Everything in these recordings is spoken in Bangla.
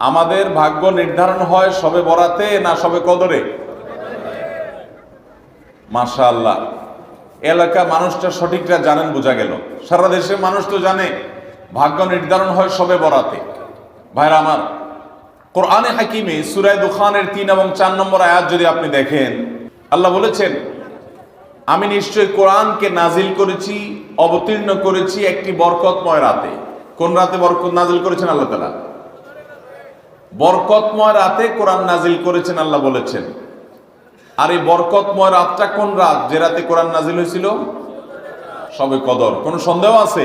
আমাদের ভাগ্য নির্ধারণ হয় শবে বরাতে না শবে কদরে? মাশাআল্লাহ, এলাকা মানুষটা সঠিকটা জানেন, বোঝা গেল। সারা দেশের মানুষ তো জানে ভাগ্য নির্ধারণ হয় শবে বরাতে। ভাইরা আমার, কোরআনে হাকিমে সূরা দুখানের 3 এবং 4 নম্বর আয়াত যদি আপনি দেখেন, আল্লাহ বলেছেন, আমি নিশ্চয়ই কোরআনকে নাজিল করেছি, অবতীর্ণ করেছি একটি বরকতময় রাতে। কোন রাতে বরকত নাজিল করেছেন আল্লাহ তাআলা? বরকতময় রাতে কোরআন নাজিল করেছেন আল্লাহ বলেছেন। আর এই বরকতময় রাতটা কোন রাত যে রাতে কোরআন নাজিল হয়েছিল? শবে কদর। কোন সন্দেহ আছে?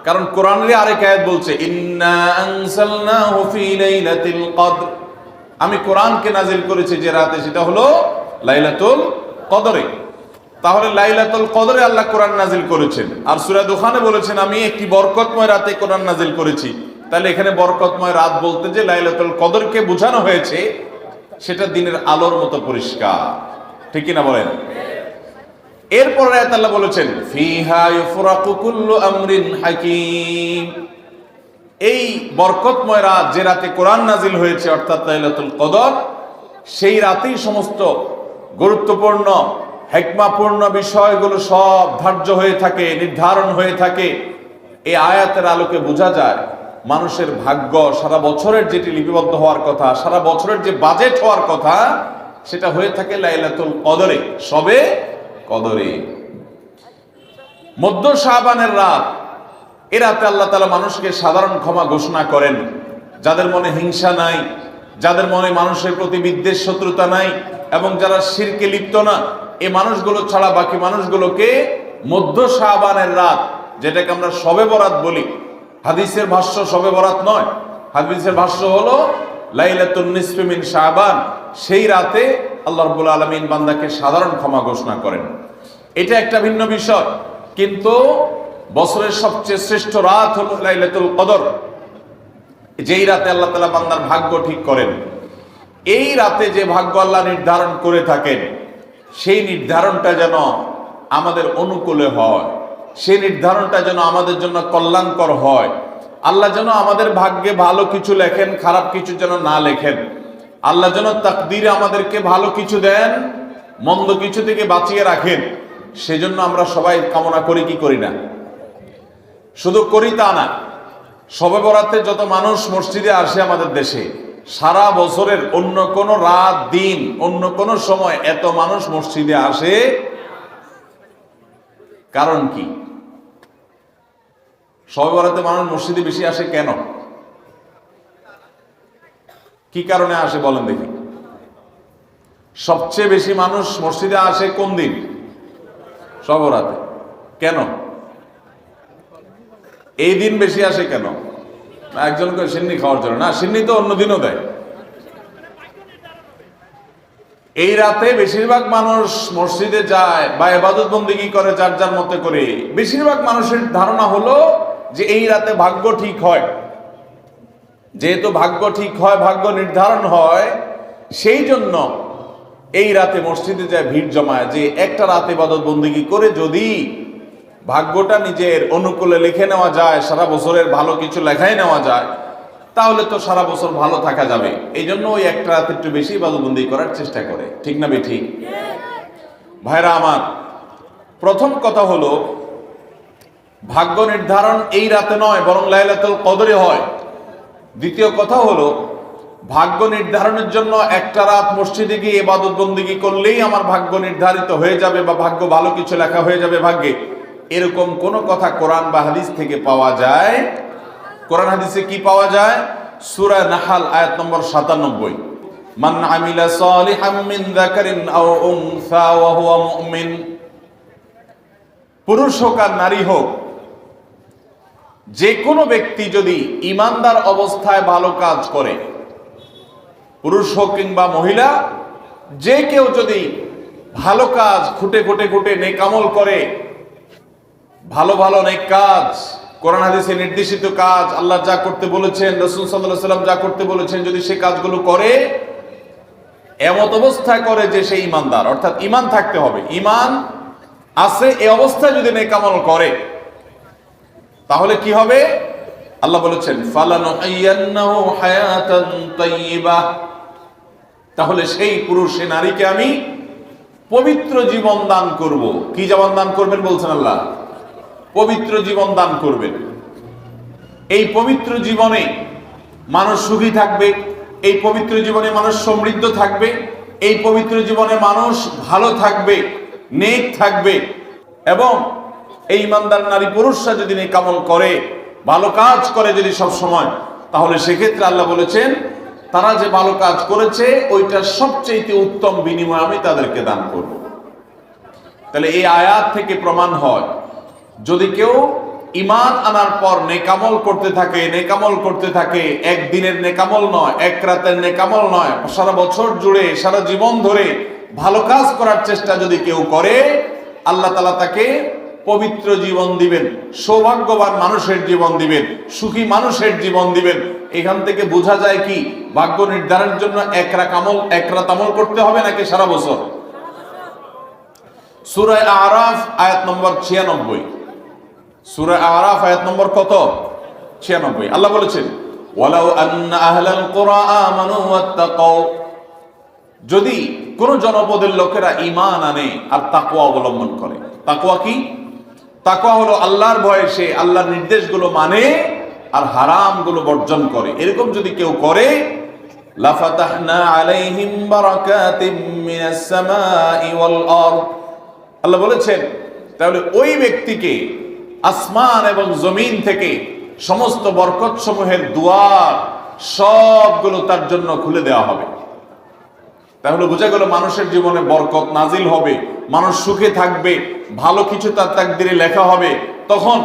কারণ কোরআনের আরেক আয়াত বলছে, ইন্না আনসালনাহু ফি লাইলাতিল কদর, আমি কোরআনকে নাজিল করেছি যে রাতে, সেটা হলো লাইলাতুল কদরে। তাহলে লাইলাতুল কদরে আল্লাহ কোরআন নাজিল করেছেন। আর সূরা দুখানে বলেছেন, আমি একটি বরকতময় রাতে কোরআন নাজিল করেছি। তাহলে এখানে বরকতময় রাত বলতে যে লাইলাতুল কদরকে বোঝানো হয়েছে, সেটা দিনের আলোর মতো পরিষ্কার, ঠিক কি না বলেন? এরপরে আয়াত আল্লাহ বলেছেন, ফিহা ইউফরাকু কুল্লু আমরিন হাকিম, এই বরকতময় রাত যে রাতে কোরআন নাজিল হয়েছে, অর্থাৎ লাইলাতুল কদর, সেই রাতেই সমস্ত গুরুত্বপূর্ণ হিকমাপূর্ণ বিষয়গুলো সব ধার্য হয়ে থাকে, নির্ধারণ হয়ে থাকে। এই আয়াতের আলোকে বোঝা যায় মানুষের ভাগ্য সারা বছরের যেটি লিপিবদ্ধ হওয়ার কথা, সারা বছরের যে বাজেট হওয়ার কথা, সেটা হয়ে থাকে লাইলাতুল কদরে, শবে কদরে। মধ্য শাবানের রাত, এ রাতে আল্লাহ তাআলা মানুষকে সাধারণ ক্ষমা ঘোষণা করেন। যাদের মনে হিংসা নাই, যাদের মনে মানুষের প্রতি বিদ্বেষ শত্রুতা নাই, এবং যারা শিরকে লিপ্ত না, এই মানুষগুলো ছাড়া বাকি মানুষগুলোকে মধ্য শাবানের রাত, যেটাকে আমরা শবে বরাত বলি, হাদিসের ভাষ্য শবে বরাত নয়, হাদিসের ভাষ্য হলো লাইলাতুন নিসফি মিন শাবান, সেই রাতে আল্লাহ রাব্বুল আলামিন বান্দাকে সাধারণ ক্ষমা ঘোষণা করেন। এটা একটা ভিন্ন বিষয়, কিন্তু বছরের সবচেয়ে শ্রেষ্ঠ রাত হলো লাইলাতুল কদর, যেই রাতে আল্লাহ তাআলা বান্দার ভাগ্য ঠিক করেন। এই রাতে যে ভাগ্য আল্লাহ নির্ধারণ করে থাকেন, সেই নির্ধারণটা যেন আমাদের অনুকূলে হয়, সেই নির্ধারণটা যেন আমাদের জন্য কল্যাণকর হয়। আল্লাহ যেন আমাদের ভাগ্যে ভালো কিছু লেখেন, খারাপ কিছু যেন না লেখেন। আল্লাহ যেন তাকদীরে আমাদেরকে ভালো কিছু দেন, মন্দ কিছু থেকে বাঁচিয়ে রাখেন। সেজন্য আমরা সবাই কামনা করি কি করি না? শুধু করি তা না, শবে বরাতে যত মানুষ মসজিদে আসে আমাদের দেশে, সারা বছরের অন্য কোন রাত দিন অন্য কোন সময় এত মানুষ মসজিদে আসে, কারণ কি? শবে বরাতে মানুষ মসজিদে বেশি আসে কেন? কি কারণে আসে বলেন দেখি? সবচেয়ে বেশি মানুষ মসজিদে আসে কোন দিন? শবে বরাতে। কেন এই দিন বেশি আসে কেন? একজনকে সিন্নি খাওয়ার জন্য না, সিন্নি তো অন্য দিনও দেয়। এই রাতে বেশিরভাগ মানুষ মসজিদে যায় বা ইবাদত বন্দেগী করে যার যার মতে করে। বেশিরভাগ মানুষের ধারণা হলো যে এই রাতে ভাগ্য ঠিক হয়। যেহেতু ভাগ্য ঠিক হয়, ভাগ্য নির্ধারণ হয়, সেই জন্য এই রাতে মসজিদে যায়, ভিড় জমায়, যে একটা রাত ইবাদত বন্দেগী করে যদি ভাগ্যটা নিজের অনুকূলে লিখে নেওয়া যায়, সারা বছরের ভালো কিছু লেখাই নেওয়া যায়, তাহলে তো সারা বছর ভালো থাকা যাবে। এই জন্য ওই একটা রাত একটু বেশি ইবাদতবন্দি করার চেষ্টা করে, ঠিক না বেঠিক? ভাইরা আমার, প্রথম কথা হলো ভাগ্য নির্ধারণ এই রাতে নয়, বরং লাইলাতুল কদরে হয়। দ্বিতীয় কথা হলো ভাগ্য নির্ধারণের জন্য একটা রাত মসজিদে গিয়ে ইবাদত বন্দেগী করলেই আমার ভাগ্য নির্ধারিত হয়ে যাবে বা ভাগ্য ভালো কিছু লেখা হয়ে যাবে ভাগ্যে, এরকম কোনো কথা কোরআন বা হাদিস থেকে পাওয়া যায়? কোরআন হাদিসে কি পাওয়া যায়? সূরা নাহাল আয়াত নম্বর 97, মান আমিলা সালিহাম মিন যাকারিন আও উনসা ওয়া হুয়া মুমিন, পুরুষ হোক আর নারী হোক, যে কোনো ব্যক্তি যদি ঈমানদার অবস্থায় ভালো কাজ করে, পুরুষ হোক কিংবা মহিলা, যে কেউ যদি ভালো কাজ খুঁটে খুঁটে খুঁটে নেক আমল করে, ভালো ভালো নেক কাজ, কোরআন হাদিসে নির্দেশিত কাজ, আল্লাহ যা করতে বলেছেন, রাসূল সাল্লাল্লাহু আলাইহি ওয়াসাল্লাম যা করতে বলেছেন, যদি সে কাজগুলো করে, এমত অবস্থায় করে যে সে ঈমানদার, অর্থাৎ ঈমান থাকতে হবে, ঈমান আছে এই অবস্থায় যদি নেক আমল করে, তাহলে কি হবে? আল্লাহ বলেছেন ফালানুহিয়ান্নাহু হায়াতান তাইয়্যিবাহ, তাহলে সেই পুরুষ সে নারীকে আমি পবিত্র জীবন দান করব। কি জীবন দান করবেন বলছেন আল্লাহ? পবিত্র জীবন দান করবেন। এই পবিত্র জীবনে মানুষ সুখী থাকবে, এই পবিত্র জীবনে মানুষ সমৃদ্ধ থাকবে, এই পবিত্র জীবনে মানুষ ভালো থাকবে, নেক থাকবে। এবং এই ইমানদার নারী পুরুষরা যদি নেক আমল করে, ভালো কাজ করে যদি সব সময়, তাহলে সেক্ষেত্রে আল্লাহ বলেছেন তারা যে ভালো কাজ করেছে ওইটা সবচেয়ে উত্তম বিনিময় আমি তাদেরকে দান করব। তাহলে এই আয়াত থেকে প্রমাণ হয়, যদি কেউ ঈমান আনার পর নেকামল করতে থাকে, নেকামল করতে থাকে, একদিনের নেকামল নয়, এক রাতের নেকামল নয়, সারা বছর জুড়ে সারা জীবন ধরে ভালো কাজ করার চেষ্টা যদি কেউ করে, আল্লাহ তাআলা তাকে পবিত্র জীবন দিবেন, সৌভাগ্যবান মানুষের জীবন দিবেন, সুখী মানুষের জীবন দিবেন। এখান থেকে বোঝা যায় কি ভাগ্য নির্ধারণের জন্য এক রাত আমল করতে হবে নাকি সারা বছর? সূরা আরাফ আয়াত নম্বর 96, সূরা আরাফ আয়াত নম্বর কত? 96। আল্লাহ বলেছেন ওয়ালাউ আন্না আহলাল কুরা আমানু ওয়াত্তাকাউ, যদি কোন জনপদের লোকেরা ঈমান আনে আর তাকওয়া অবলম্বন করে। তাকওয়া কি? তাকওয়া হলো আল্লাহর ভয়ে সে আল্লাহর নির্দেশগুলো মানে আর হারামগুলো বর্জন করে। এরকম যদি কেউ করে, লাফাতাহনা আলাইহিম বারাকাতিম মিনাস সামাই ওয়াল আরদ, আল্লাহ বলেছেন তাহলে ওই ব্যক্তিকে আসমান এবং জমিন থেকে সমস্ত বরকত সমূহের দুয়ার সবগুলো তার জন্য খুলে দেওয়া হবে। তাহলে বোঝা গেল মানুষের জীবনে বরকত নাজিল হবে, মানুষ সুখে থাকবে, ভালো কিছু তার তাকদিরে লেখা হবে। তখন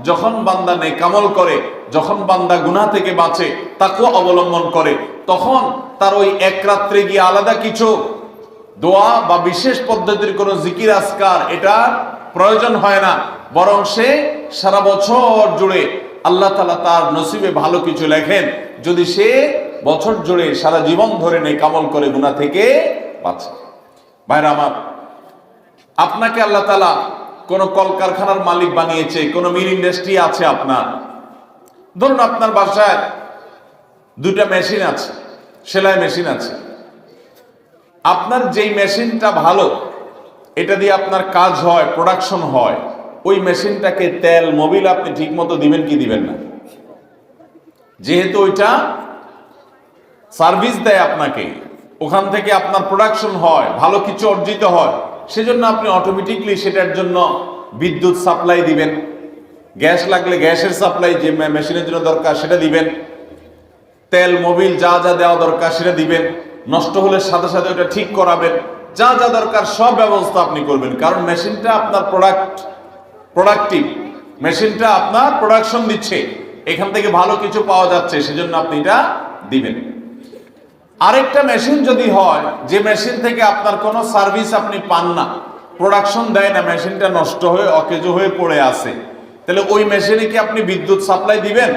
যখন বান্দা নেকামল করে, যখন বান্দা গুনাহ থেকে বাঁচে, তাকওয়া অবলম্বন করে, তখন তার ওই এক রাত্রে গিয়ে আলাদা কিছু দোয়া বা বিশেষ পদ্ধতির কোনো জিকির আজকার এটা প্রয়োজন হয় না, বরং সে সারা বছর জুড়ে আল্লাহ তাআলা তার নসিবে ভালো কিছু লেখেন যদি সে বছর জুড়ে সারা জীবন ধরে নেকামল করে গুনাহ থেকে বাঁচে। ভাইরা আমার, আপনাকে আল্লাহ তাআলা কোন কলকারখানার মালিক বানিয়েছে, কোন মিল ইন্ডাস্ট্রি আছে আপনার। ধরুন আপনার বাসায় দুটা মেশিন আছে, সেলাই মেশিন আছে। আপনার যেই মেশিনটা ভালো, এটা দিয়ে আপনার কাজ হয়, প্রোডাকশন হয়, ওই মেশিনটাকে তেল মোবিল আপনি ঠিক মতো দিবেন কি দিবেন না? যেহেতু ওইটা সার্ভিস দেয় আপনাকে, ওখান থেকে আপনার প্রোডাকশন হয়, ভালো কিছু অর্জিত হয়, সেজন্য আপনি অটোমেটিকলি সেটার জন্য বিদ্যুৎ সাপ্লাই দিবেন, গ্যাস লাগলে গ্যাসের সাপ্লাই যে মেশিনের জন্য দরকার সেটা দিবেন, তেল মোবিল যা যা দেওয়া দরকার সেটা দিবেন, নষ্ট হলে সাথে সাথে ওটা ঠিক করাবেন, যা যা দরকার সব ব্যবস্থা আপনি করবেন। কারণ মেশিনটা আপনার প্রোডাক্টিভ, মেশিনটা আপনার প্রোডাকশন দিচ্ছে, এখান থেকে ভালো কিছু পাওয়া যাচ্ছে, সেজন্য আপনি এটা দিবেন। আরেকটা মেশিন যদি হয় যে মেশিন থেকে আপনার কোনো সার্ভিস আপনি পান না, প্রোডাকশন দেয় না, মেশিনটা নষ্ট হয়ে অকেজো হয়ে পড়ে আছে, তাহলে ওই মেশিনে কি আপনি বিদ্যুৎ সাপ্লাই দিবেন?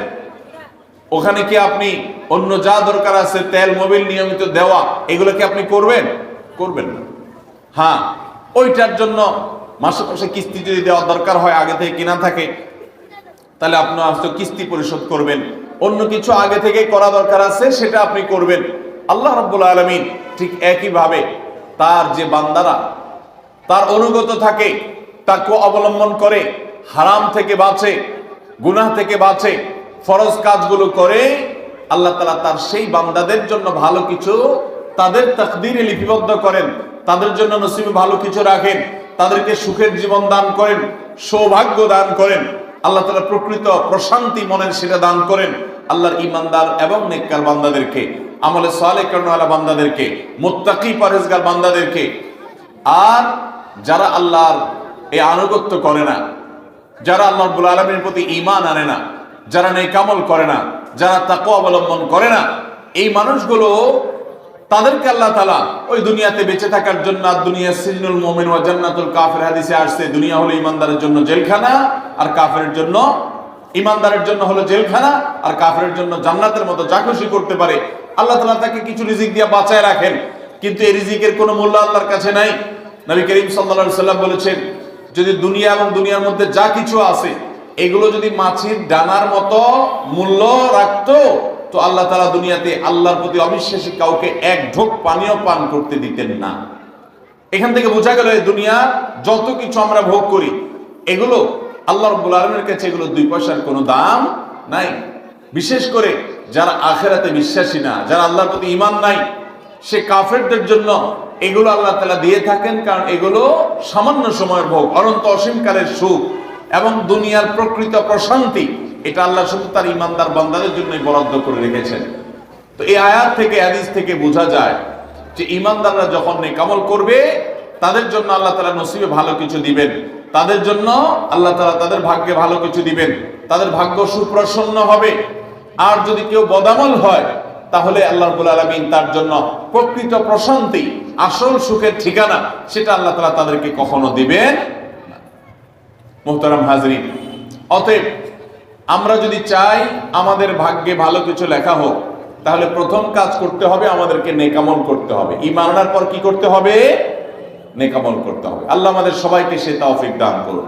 ওখানে কি আপনি অন্য যা দরকার আছে তেল মোবিল নিয়মিত দেওয়া, এগুলো কি আপনি করবেন? করবেন না। হ্যাঁ, ওইটার জন্য মাসে মাসে কিস্তি যদি দেওয়ার দরকার হয়, আগে থেকে কিনা থাকে, তাহলে আপনি হয়তো কিস্তি পরিশোধ করবেন। অন্য কিছু আগে থেকে করা দরকার আছে সেটা আপনি করবেন। আল্লাহ রাব্বুল আলামিন ঠিক একইভাবে তার যে বান্দারা তার অনুগত থাকে, তাকে অবলম্বন করে, হারাম থেকে বাঁচে, গুনাহ থেকে বাঁচে, ফরজ কাজগুলো করে, আল্লাহ তাআলা তার সেই বান্দাদের জন্য ভালো কিছু তাদের তাকদীরে লিপিবদ্ধ করেন, তাদের জন্য নসিবে ভালো কিছু রাখেন, তাদেরকে সুখের জীবন দান করেন, সৌভাগ্য দান করেন। আল্লাহ তাআলা প্রকৃত প্রশান্তি মনের সেটা দান করেন আল্লাহর ঈমানদার এবং নেককার বান্দাদেরকে, আমলে সালেহ করানোওয়ালা বান্দাদেরকে, মুত্তাকি পরহেজগার বান্দাদেরকে। আর যারা আল্লাহর এই আনুগত্য করে না, যারা আল্লাহ রাব্বুল আলামিনের প্রতি ঈমান আনে না, যারা নেক আমল করে না, যারা তাকওয়া অবলম্বন করে না, এই মানুষগুলো তাদেরকে আল্লাহ তাআলা ওই দুনিয়াতে বেঁচে থাকার জন্য, দুনিয়া সিজনুল মুমিন ওয়া জান্নাতুল কাফির হাদিসে আসছে, দুনিয়া হলো ঈমানদারের জন্য জেলখানা আর কাফেরের জন্য, ঈমানদারের জন্য হলো জেলখানা আর কাফেরের জন্য জান্নাতের মতো যা খুশি করতে পারে। আল্লাহ তাআলা তাকে কিছু রিজিক দিয়ে বাঁচায় রাখেন, কিন্তু এই রিজিকের কোনো মূল্য আল্লাহর কাছে নাই। নবী করিম সাল্লাল্লাহু আলাইহি সাল্লাম বলেছেন, যদি দুনিয়া এবং দুনিয়ার মধ্যে যা কিছু আছে এগুলো যদি মাছির ডানার মতো মূল্য রাখতো, তো আল্লাহ তাআলা দুনিয়াতে আল্লাহর প্রতি অবিশ্বাসী কাউকে এক ঢোক পানিও পান করতে দিতেন না। এখান থেকে বোঝা গেল এই দুনিয়া যত কিছু আমরা ভোগ করি, এগুলো আল্লাহ রাব্বুল আলামিনের কাছে এগুলো 2 পয়সার কোনো দাম নাই। বিশেষ করে যারা আখিরাতে বিশ্বাসী না, যারা আল্লাহর প্রতি ঈমান নাই, সে কাফেরদের জন্য এগুলো আল্লাহ তাআলা দিয়ে থাকেন, কারণ এগুলো সামান্য সময়ের ভোগ, অনন্ত অসীমকালের সুখ এবং দুনিয়ার প্রকৃত প্রশান্তি। এটা আল্লাহ শুধু তার ঈমানদার বান্দাদের জন্যই বরাদ্দ করে রেখেছেন। তো এই আয়াত থেকে, হাদিস থেকে বোঝা যায় যে ঈমানদাররা যখন নেক আমল করবে, তাদের জন্য আল্লাহ তাআলা নসিবে ভালো কিছু দিবেন, তাদের জন্য আল্লাহ তাআলা তাদের ভাগ্যে ভালো কিছু দিবেন, তাদের ভাগ্য সুপ্রসন্ন হবে। আর যদি কেউ বদামল হয়, তাহলে আল্লাহ রাব্বুল আলামিন তার জন্য প্রকৃত প্রশান্তি, আসল সুখের ঠিকানা, সেটা আল্লাহ তাআলা তাদেরকে কখনো দিবেন না। মুহতারাম হাজরিন, অতএব আমরা যদি চাই আমাদের ভাগ্যে ভালো কিছু লেখা হোক, তাহলে প্রথম কাজ করতে হবে, আমাদেরকে নেক আমল করতে হবে। ঈমান আনার পর কি করতে হবে? নেক আমল করতে হবে। আল্লাহ আমাদের সবাইকে সে তৌফিক দান করুন।